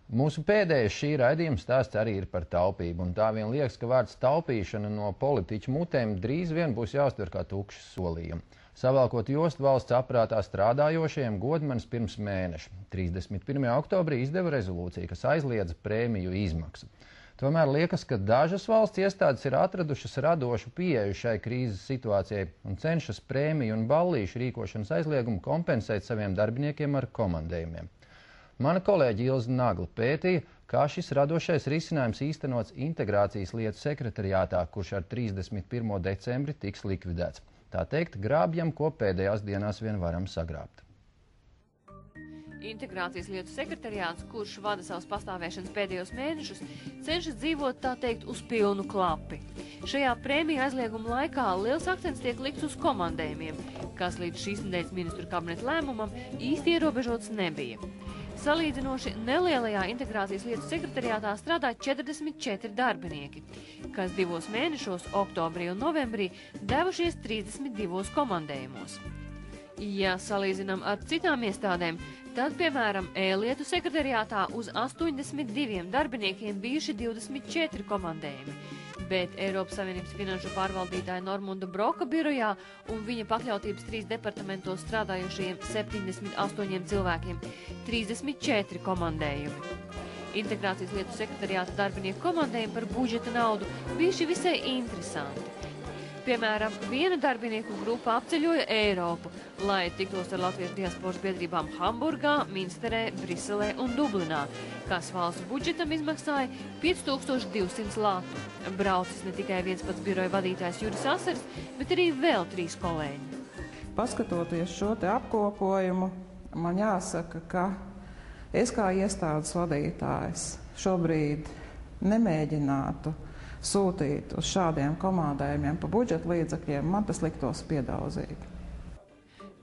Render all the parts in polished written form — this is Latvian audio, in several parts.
Mūsu pēdējais šī raidījuma stāsts arī ir par taupību, un tā vien liekas, ka vārds taupīšana no politiķu mutēm drīz vien būs jāuztver kā tukšs solījumi. Savalkot jostu valsts aprātā strādājošajiem Godmanis pirms mēneša, 31. oktobrī izdeva rezolūciju, kas aizliedza prēmiju izmaksu. Tomēr liekas, ka dažas valsts iestādes ir atradušas radošu pieeju šai krīzes situācijai un cenšas prēmiju un ballīšu rīkošanas aizliegumu kompensēt saviem darbiniekiem ar komandējumiem. Mana kolēģe Ilze Nagla pētīja, kā šis radošais risinājums īstenots integrācijas lietu sekretariātā, kurš ar 31. decembri tiks likvidēts. Tā teikt, grābjam, ko pēdējās dienās vien varam sagrābt. Integrācijas lietu sekretariāts, kurš vada savas pastāvēšanas pēdējos mēnešus, cenšas dzīvot, tā teikt, uz pilnu klapi. Šajā prēmiju aizlieguma laikā liels akcents tiek likts uz komandējumiem, kas līdz šīs nedēļas ministru kabineta lēmumam īsti ierobežots nebija. Salīdzinoši nelielajā integrācijas lietu sekretariātā strādā 44 darbinieki, kas 2 mēnešos, oktobrī un novembrī, devušies 32 komandējumos. Ja salīdzinām ar citām iestādēm, tad, piemēram, e-lietu sekretariātā uz 82 darbiniekiem bijuši 24 komandējumi, bet Eiropas Savienības finanšu pārvaldītāja Normunda Broka birojā un viņa pakļautības 3 departamentos strādājušajiem 78 cilvēkiem 34 komandējumi. Integrācijas lietu sekretariāta darbinieku komandējumi par budžeta naudu bijuši visai interesanti. Piemēram, viena darbinieku grupa apceļoja Eiropu, lai tiktos ar latviešu diasporas biedrībām Hamburgā, Minsterē, Briselē un Dublinā, kas valsts budžetam izmaksāja 5200 latu. Braucis ne tikai viens pats biroja vadītājs Juris Asaris, bet arī vēl 3 kolēģi. Paskatoties šo te apkopojumu, man jāsaka, ka es kā iestādes vadītājs šobrīd nemēģinātu sūtīt uz šādiem komandējumiem pa budžeta līdzekļiem, man tas liktos piedaudzīgi.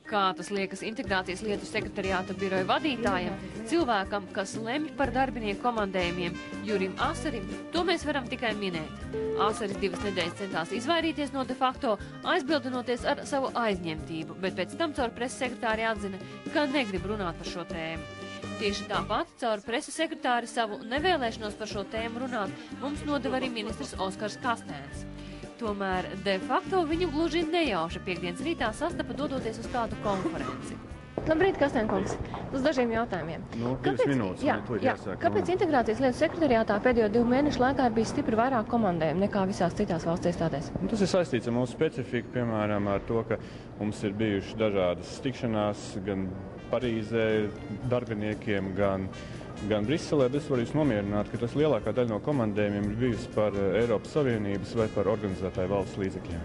Kā tas liekas integrācijas lietu sekretariāta biroja vadītājiem, cilvēkam, kas lemj par darbinieku komandējumiem, Jurim Asarim, to mēs varam tikai minēt. Asaris 2 nedēļas centās izvairīties no de facto, aizbildinoties ar savu aizņemtību, bet pēc tam caur preses sekretāri atzina, ka negrib runāt par šo tēmu. Tieši tāpat caur preses sekretāri savu nevēlēšanos par šo tēmu runāt mums nodeva arī ministrs Oskars Kastēns. Tomēr de facto viņu gluži nejauši piektdienas rītā sastapa dodoties uz kādu konferenci. Labrīt, Kastēnkungs, uz dažiem jautājumiem. Kāpēc integrācijas lietu sekretariātā pēdējo 2 mēnešu laikā ir bijis stipri vairāk komandējumu nekā visās citās valsts iestādēs? Tas ir saistīts ar mūsu specifiku, piemēram, ar to, ka mums ir bijušas dažādas tikšanās gan Parīzē darbiniekiem, gan Briselē, bet es varu jūs nomierināt, ka tas lielākā daļa no komandējumiem ir bijusi par Eiropas Savienības vai par organizētāju valsts līdzekļiem.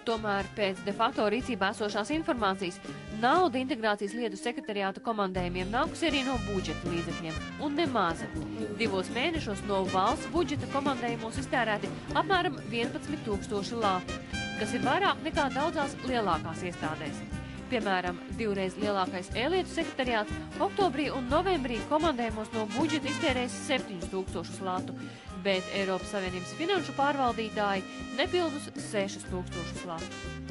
Tomēr pēc de facto rīcībā esošās informācijas nauda integrācijas lietu sekretariāta komandējumiem nākusi arī no budžeta līdzekļiem, un nemaza. 2 mēnešos no valsts budžeta komandējumos iztērēti apmēram 11 000 latu, kas ir vairāk nekā daudzās lielākās iestādēs. Piemēram, 2 reiz lielākais e-lietu sekretariāts oktobrī un novembrī komandējumos no budžeta iztērēs 7000 latu, bet Eiropas Savienības finanšu pārvaldītāji nepilnus 6000 latu.